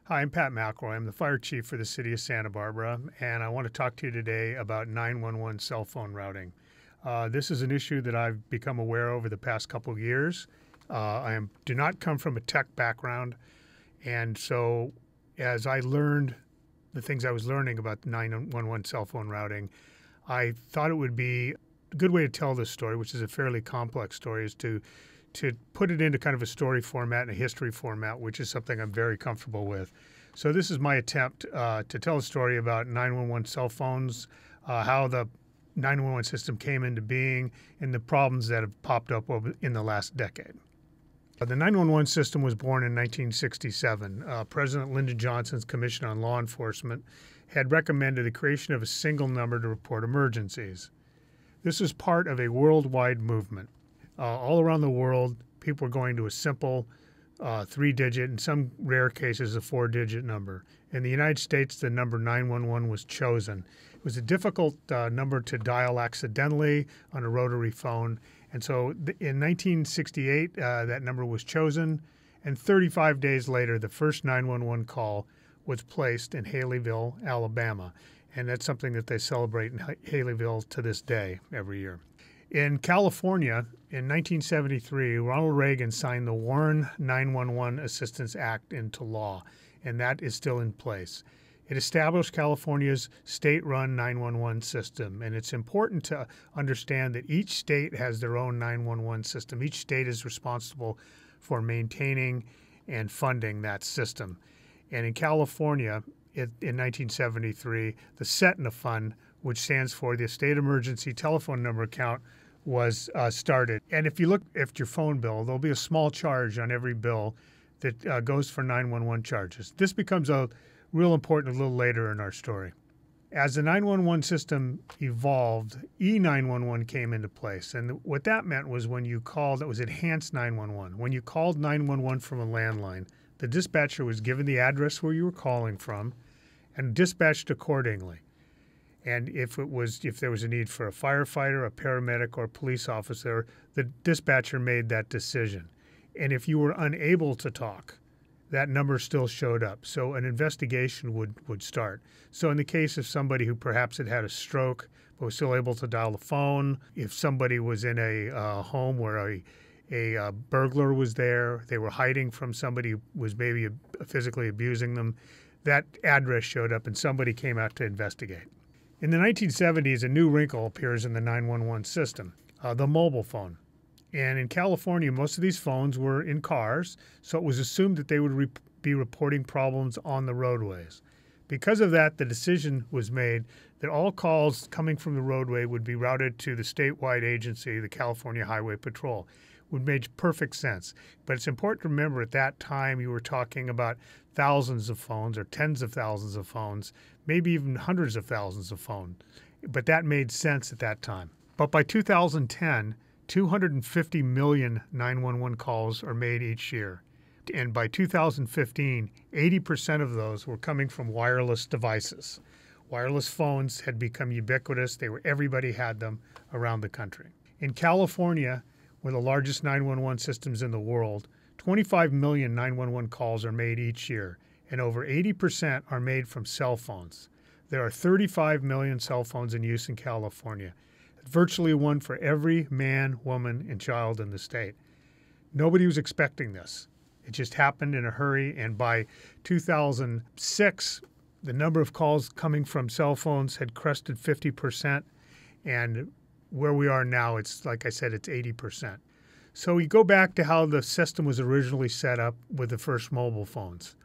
Hi, I'm Pat McElroy. I'm the fire chief for the city of Santa Barbara, and I want to talk to you today about 911 cell phone routing. This is an issue that I've become aware of over the past couple of years. Do not come from a tech background, and so as I learned the things I was learning about 911 cell phone routing, I thought it would be a good way to tell this story, which is a fairly complex story, is to put it into kind of a story format and a history format, which is something I'm very comfortable with. So this is my attempt to tell a story about 911 cell phones, how the 911 system came into being, and the problems that have popped up in the last decade. The 911 system was born in 1967. President Lyndon Johnson's Commission on Law Enforcement had recommended the creation of a single number to report emergencies. This was part of a worldwide movement. All around the world, people were going to a simple 3-digit, in some rare cases, a 4-digit number. In the United States, the number 911 was chosen. It was a difficult number to dial accidentally on a rotary phone. And so in 1968, that number was chosen. And 35 days later, the first 911 call was placed in Haleyville, Alabama. And that's something that they celebrate in Haleyville to this day every year. In California, in 1973, Ronald Reagan signed the Warren 911 Assistance Act into law, and that is still in place. It established California's state-run 911 system, and it's important to understand that each state has their own 911 system. Each state is responsible for maintaining and funding that system. And in California, in 1973, the SETNA Fund, which stands for the State Emergency Telephone Number Account, was started. And if you look at your phone bill, there'll be a small charge on every bill that goes for 911 charges. This becomes real important a little later in our story. As the 911 system evolved, E911 came into place. And what that meant was when you called, it was enhanced 911. When you called 911 from a landline, the dispatcher was given the address where you were calling from and dispatched accordingly. And if there was a need for a firefighter, a paramedic, or a police officer, the dispatcher made that decision. And if you were unable to talk, that number still showed up. So an investigation would start. So in the case of somebody who perhaps had had a stroke but was still able to dial the phone, if somebody was in a home where a burglar was there, they were hiding from somebody who was maybe physically abusing them, that address showed up and somebody came out to investigate. In the 1970s, a new wrinkle appears in the 911 system, the mobile phone. And in California, most of these phones were in cars, so it was assumed that they would be reporting problems on the roadways. Because of that, the decision was made that all calls coming from the roadway would be routed to the statewide agency, the California Highway Patrol. Would make perfect sense. But it's important to remember at that time you were talking about thousands of phones or tens of thousands of phones, maybe even hundreds of thousands of phones. But that made sense at that time. But by 2010, 250 million 911 calls are made each year. And by 2015, 80% of those were coming from wireless devices. Wireless phones had become ubiquitous. Everybody had them around the country. In California, one of the largest 911 systems in the world, 25 million 911 calls are made each year, and over 80% are made from cell phones. There are 35 million cell phones in use in California, virtually one for every man, woman, and child in the state. Nobody was expecting this. It just happened in a hurry, and by 2006, the number of calls coming from cell phones had crested 50%, and where we are now, it's like I said, it's 80%. So we go back to how the system was originally set up with the first mobile phones.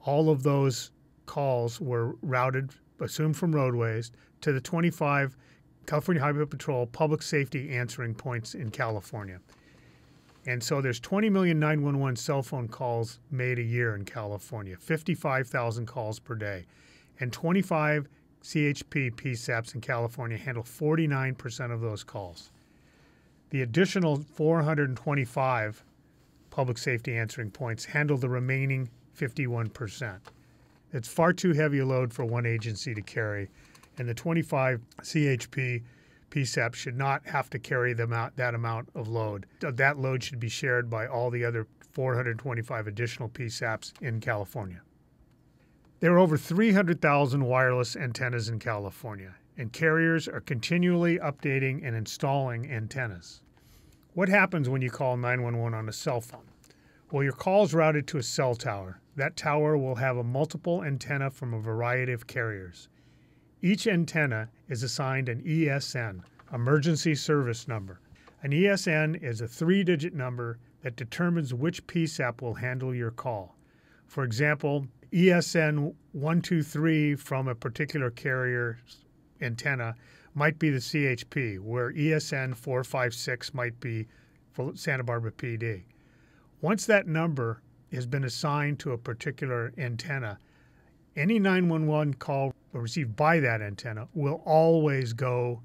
All of those calls were routed, assumed from roadways, to the 25 California Highway Patrol public safety answering points in California. And so there's 20 million 911 cell phone calls made a year in California, 55,000 calls per day, and 25 CHP PSAPs in California handle 49% of those calls. The additional 425 public safety answering points handle the remaining 51%. It's far too heavy a load for one agency to carry, and the 25 CHP PSAPs should not have to carry that amount of load. That load should be shared by all the other 425 additional PSAPs in California. There are over 300,000 wireless antennas in California, and carriers are continually updating and installing antennas. What happens when you call 911 on a cell phone? Well, your call is routed to a cell tower. That tower will have a multiple antenna from a variety of carriers. Each antenna is assigned an ESN, Emergency Service Number. An ESN is a 3-digit number that determines which PSAP will handle your call. For example, ESN 123 from a particular carrier's antenna might be the CHP, where ESN 456 might be for Santa Barbara PD. Once that number has been assigned to a particular antenna, any 911 call received by that antenna will always go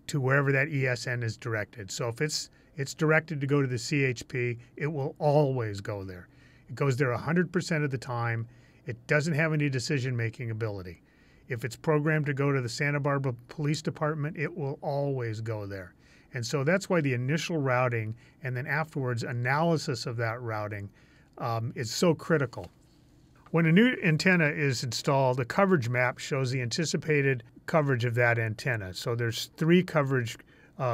to wherever that ESN is directed. So if it's directed to go to the CHP, it will always go there. It goes there 100% of the time. It doesn't have any decision-making ability. If it's programmed to go to the Santa Barbara Police Department, it will always go there. And so that's why the initial routing and then afterwards analysis of that routing is so critical. When a new antenna is installed, the coverage map shows the anticipated coverage of that antenna. So there's 3 coverage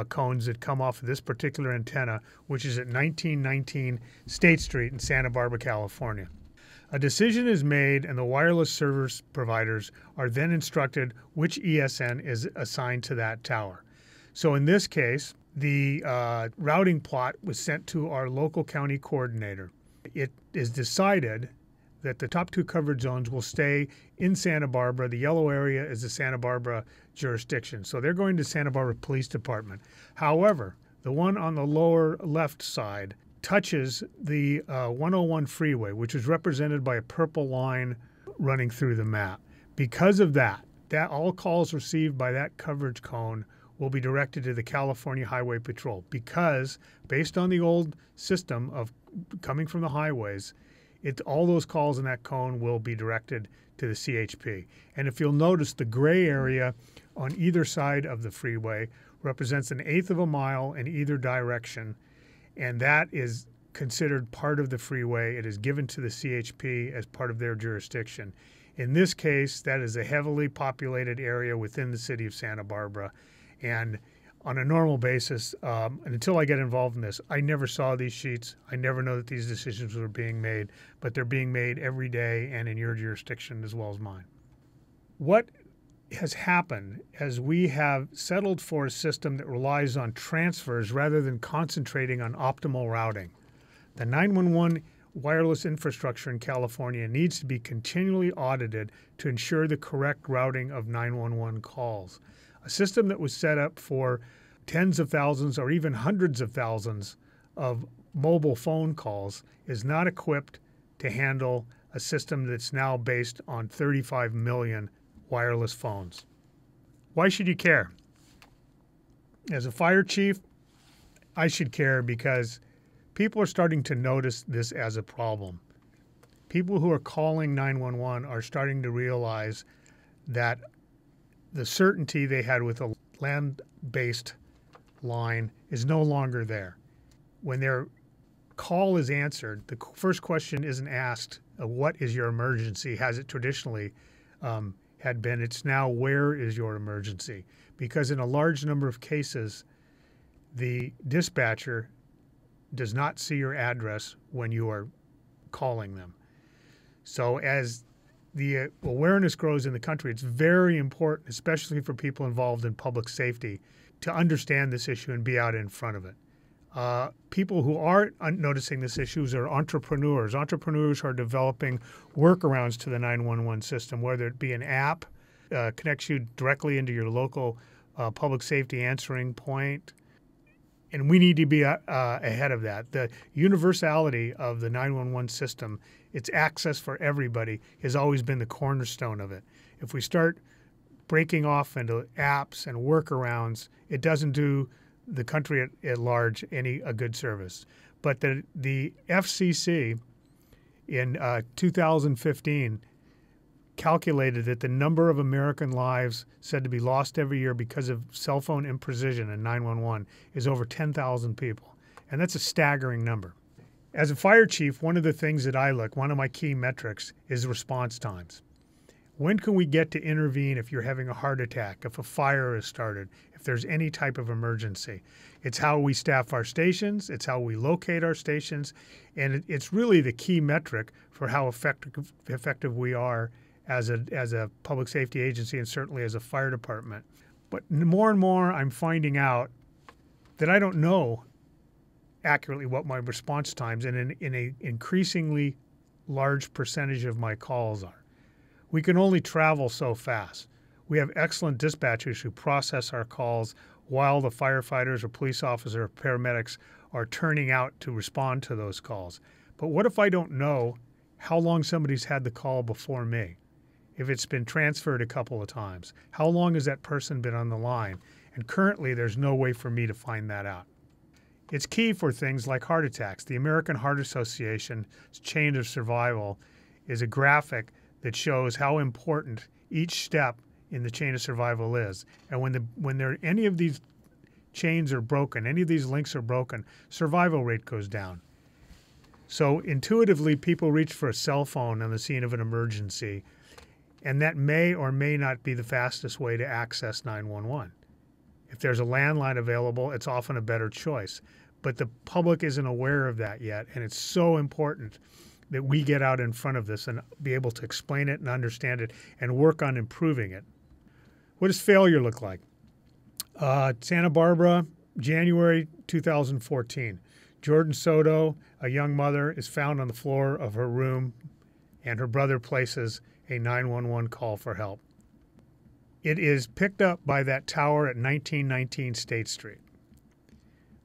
cones that come off of this particular antenna, which is at 1919 State Street in Santa Barbara, California. A decision is made and the wireless service providers are then instructed which ESN is assigned to that tower. So in this case, the routing plot was sent to our local county coordinator. It is decided that the top 2 coverage zones will stay in Santa Barbara. The yellow area is the Santa Barbara jurisdiction. So they're going to Santa Barbara Police Department. However, the one on the lower left side touches the 101 freeway, which is represented by a purple line running through the map. Because of that all calls received by that coverage cone will be directed to the California Highway Patrol, because based on the old system of coming from the highways, all those calls in that cone will be directed to the CHP. And if you'll notice, the gray area on either side of the freeway represents 1/8 of a mile in either direction, and that is considered part of the freeway. It is given to the CHP as part of their jurisdiction. In this case, that is a heavily populated area within the city of Santa Barbara. And on a normal basis, and until I get involved in this, I never saw these sheets. I never know that these decisions were being made, but they're being made every day and in your jurisdiction as well as mine. What has happened as we have settled for a system that relies on transfers rather than concentrating on optimal routing? The 911 wireless infrastructure in California needs to be continually audited to ensure the correct routing of 911 calls. A system that was set up for tens of thousands or even hundreds of thousands of mobile phone calls is not equipped to handle a system that's now based on 35 million wireless phones. Why should you care? As a fire chief, I should care because people are starting to notice this as a problem. People who are calling 911 are starting to realize that the certainty they had with a land-based line is no longer there. When their call is answered, the first question isn't asked, what is your emergency? Has it traditionally had been? It's now, where is your emergency? Because in a large number of cases, the dispatcher does not see your address when you are calling them. So as the awareness grows in the country, it's very important, especially for people involved in public safety, to understand this issue and be out in front of it. People who aren't noticing this issue are entrepreneurs. Entrepreneurs who are developing workarounds to the 911 system, whether it be an app, connects you directly into your local public safety answering point. And we need to be ahead of that. The universality of the 911 system, its access for everybody, has always been the cornerstone of it. If we start breaking off into apps and workarounds, it doesn't do the country at large a good service. But the FCC in 2015 calculated that the number of American lives said to be lost every year because of cell phone imprecision in 911 is over 10,000 people. And that's a staggering number. As a fire chief, one of the things that one of my key metrics is response times. When can we get to intervene if you're having a heart attack, if a fire is started, if there's any type of emergency? It's how we staff our stations, it's how we locate our stations, and it's really the key metric for how effective we are as a public safety agency and certainly as a fire department. But more and more I'm finding out that I don't know accurately what my response times and in an increasingly large percentage of my calls are. We can only travel so fast. We have excellent dispatchers who process our calls while the firefighters or police officers or paramedics are turning out to respond to those calls. But what if I don't know how long somebody's had the call before me? If it's been transferred a couple of times, how long has that person been on the line? And currently, there's no way for me to find that out. It's key for things like heart attacks. The American Heart Association's chain of survival is a graphic that shows how important each step in the chain of survival is. And when any of these chains are broken, any of these links are broken, survival rate goes down. So intuitively, people reach for a cell phone on the scene of an emergency, and that may or may not be the fastest way to access 911. If there's a landline available, it's often a better choice. But the public isn't aware of that yet, and it's so important that we get out in front of this and be able to explain it and understand it and work on improving it. What does failure look like? Santa Barbara, January 2014. Jordan Soto, a young mother, is found on the floor of her room, and her brother places a 911 call for help. It is picked up by that tower at 1919 State Street.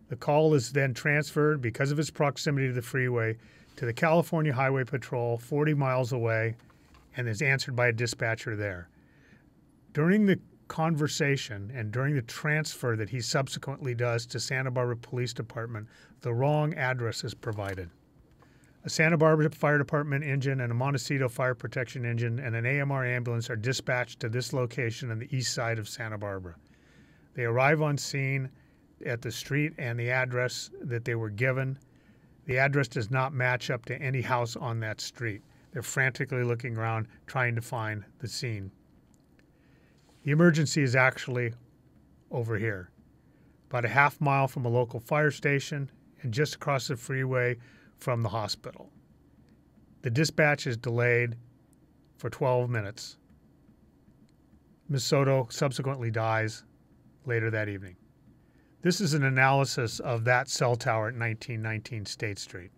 The call is then transferred, because of its proximity to the freeway, to the California Highway Patrol 40 miles away, and is answered by a dispatcher there. During the conversation and during the transfer that he subsequently does to Santa Barbara Police Department, the wrong address is provided. A Santa Barbara Fire Department engine and a Montecito Fire Protection engine and an AMR ambulance are dispatched to this location on the east side of Santa Barbara. They arrive on scene at the street and the address that they were given. The address does not match up to any house on that street. They're frantically looking around, trying to find the scene. The emergency is actually over here, about a half mile from a local fire station and just across the freeway from the hospital. The dispatch is delayed for 12 minutes. Ms. Soto subsequently dies later that evening. This is an analysis of that cell tower at 1919 State Street.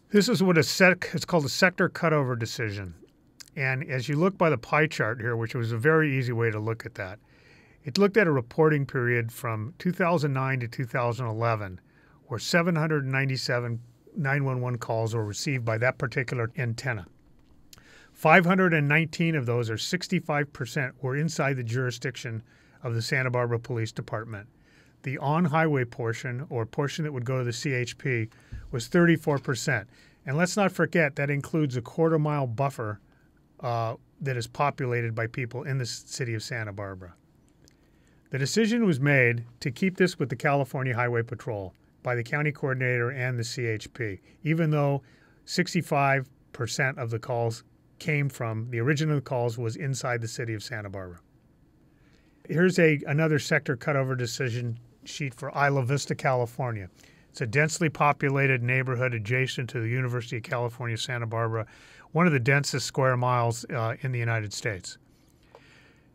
This is what it's called a sector cutover decision. And as you look by the pie chart here, which was a very easy way to look at that, it looked at a reporting period from 2009 to 2011, where 797 911 calls were received by that particular antenna. 519 of those, or 65%, were inside the jurisdiction of the Santa Barbara Police Department. The on-highway portion, or portion that would go to the CHP, was 34%. And let's not forget that includes a quarter-mile buffer that is populated by people in the city of Santa Barbara. The decision was made to keep this with the California Highway Patrol by the county coordinator and the CHP, even though 65% of the calls came from, the original calls was inside the city of Santa Barbara. Here's another sector cutover decision sheet for Isla Vista, California. It's a densely populated neighborhood adjacent to the University of California, Santa Barbara, one of the densest square miles in the United States.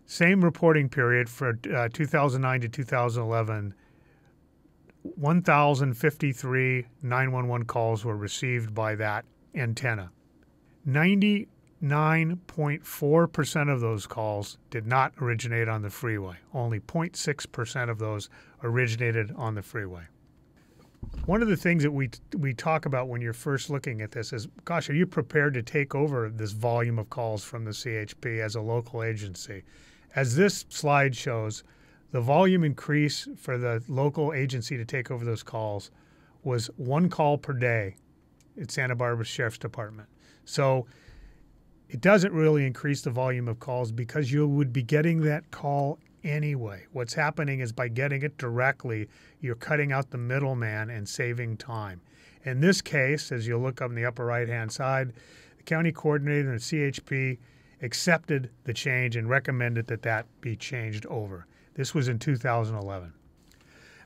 Same reporting period for 2009 to 2011, 1,053 911 calls were received by that antenna. 99.4% of those calls did not originate on the freeway. Only 0.6% of those originated on the freeway. One of the things that we talk about when you're first looking at this is, gosh, are you prepared to take over this volume of calls from the CHP as a local agency? As this slide shows, the volume increase for the local agency to take over those calls was 1 call per day at Santa Barbara Sheriff's Department. So it doesn't really increase the volume of calls because you would be getting that call anyway. What's happening is by getting it directly, you're cutting out the middleman and saving time. In this case, as you look up in the upper right-hand side, the county coordinator and the CHP accepted the change and recommended that that be changed over. This was in 2011.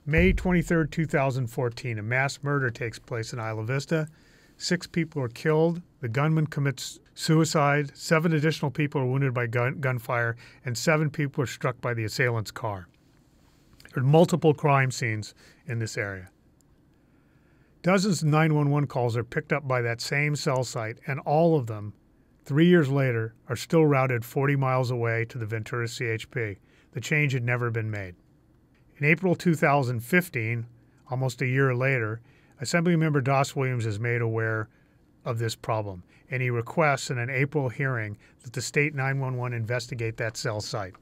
May 23, 2014, a mass murder takes place in Isla Vista. 6 people are killed. The gunman commits suicide. 7 additional people are wounded by gunfire, and 7 people are struck by the assailant's car. There are multiple crime scenes in this area. Dozens of 911 calls are picked up by that same cell site, and all of them, 3 years later, are still routed 40 miles away to the Ventura CHP. The change had never been made. In April 2015, almost a year later, Assemblymember Doss Williams is made aware of this problem, and he requests in an April hearing that the state 911 investigate that cell site.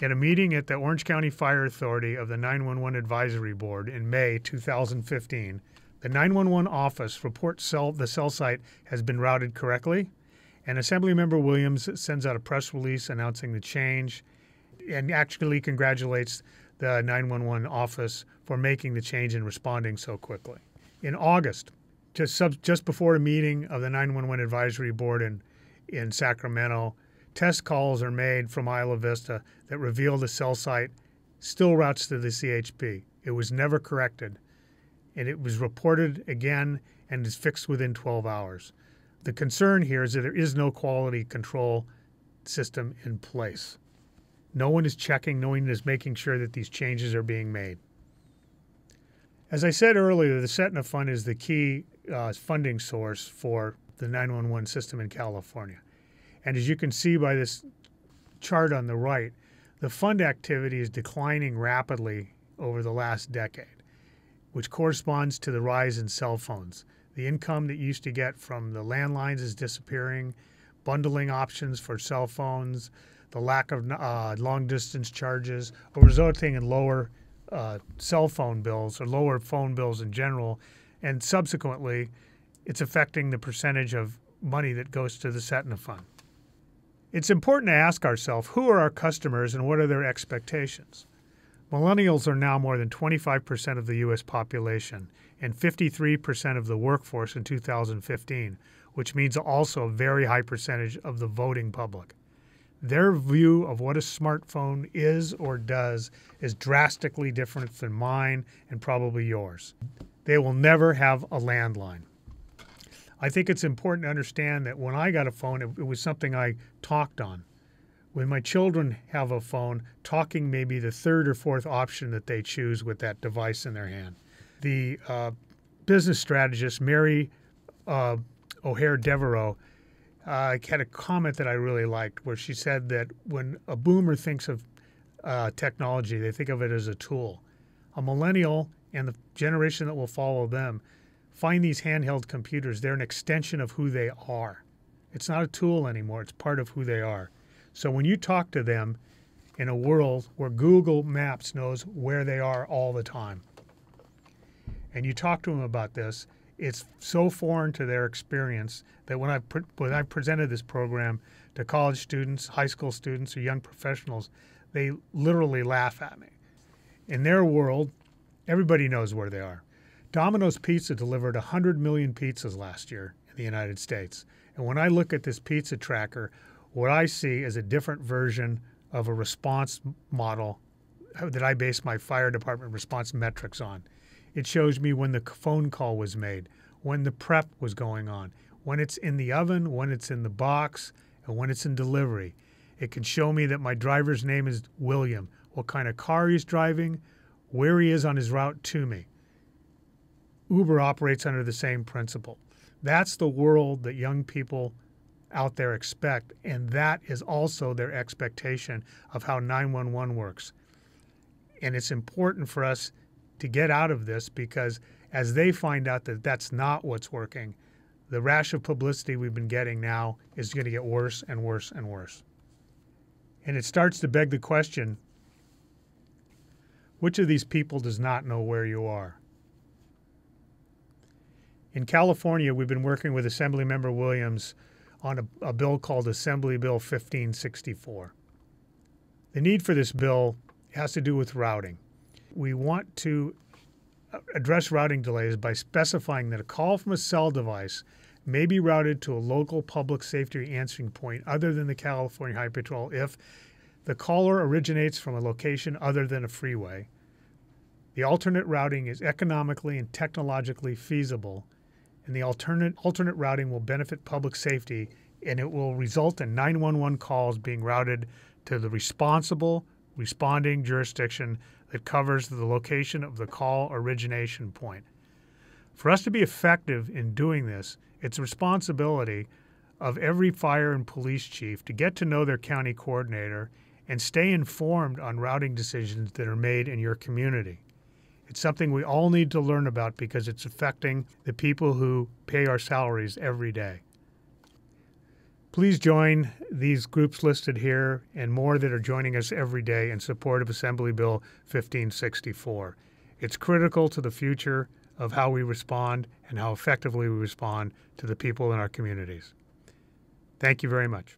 At a meeting at the Orange County Fire Authority of the 911 Advisory Board in May 2015, the 911 office reports the cell site has been routed correctly, and Assemblymember Williams sends out a press release announcing the change and actually congratulates the 911 office for making the change and responding so quickly. In August, just before a meeting of the 911 Advisory Board in Sacramento, test calls are made from Isla Vista that reveal the cell site still routes to the CHP. It was never corrected, and it was reported again and is fixed within 12 hours. The concern here is that there is no quality control system in place. No one is checking, no one is making sure that these changes are being made. As I said earlier, the Setna Fund is the key funding source for the 911 system in California. And as you can see by this chart on the right, the fund activity is declining rapidly over the last decade, which corresponds to the rise in cell phones. The income that you used to get from the landlines is disappearing, bundling options for cell phones, the lack of long-distance charges are resulting in lower cell phone bills or lower phone bills in general, and subsequently, it's affecting the percentage of money that goes to the Setna Fund. It's important to ask ourselves, who are our customers and what are their expectations? Millennials are now more than 25% of the U.S. population and 53% of the workforce in 2015, which means also a very high percentage of the voting public. Their view of what a smartphone is or does is drastically different than mine and probably yours. They will never have a landline. I think it's important to understand that when I got a phone, it was something I talked on. When my children have a phone, talking may be the 3rd or 4th option that they choose with that device in their hand. The business strategist, Mary O'Hare Devereaux, had a comment that I really liked where she said that when a boomer thinks of technology, they think of it as a tool. A millennial and the generation that will follow them find these handheld computers. They're an extension of who they are. It's not a tool anymore. It's part of who they are. So when you talk to them in a world where Google Maps knows where they are all the time, and you talk to them about this, it's so foreign to their experience that when I presented this program to college students, high school students, or young professionals, they literally laugh at me. In their world, everybody knows where they are. Domino's Pizza delivered 100 million pizzas last year in the United States. And when I look at this pizza tracker, what I see is a different version of a response model that I base my fire department response metrics on. It shows me when the phone call was made, when the prep was going on, when it's in the oven, when it's in the box, and when it's in delivery. It can show me that my driver's name is William, what kind of car he's driving, where he is on his route to me. Uber operates under the same principle. That's the world that young people out there expect, and that is also their expectation of how 911 works. And it's important for us to get out of this because as they find out that that's not what's working, the rash of publicity we've been getting now is going to get worse and worse and worse. And it starts to beg the question, which of these people does not know where you are? In California, we've been working with Assemblymember Williams on a bill called Assembly Bill 1564. The need for this bill has to do with routing. We want to address routing delays by specifying that a call from a cell device may be routed to a local public safety answering point other than the California Highway Patrol if the caller originates from a location other than a freeway. The alternate routing is economically and technologically feasible, and the alternate routing will benefit public safety, and it will result in 911 calls being routed to the responsible responding jurisdiction that covers the location of the call origination point. For us to be effective in doing this, it's the responsibility of every fire and police chief to get to know their county coordinator and stay informed on routing decisions that are made in your community. It's something we all need to learn about because it's affecting the people who pay our salaries every day. Please join these groups listed here and more that are joining us every day in support of Assembly Bill 1564. It's critical to the future of how we respond and how effectively we respond to the people in our communities. Thank you very much.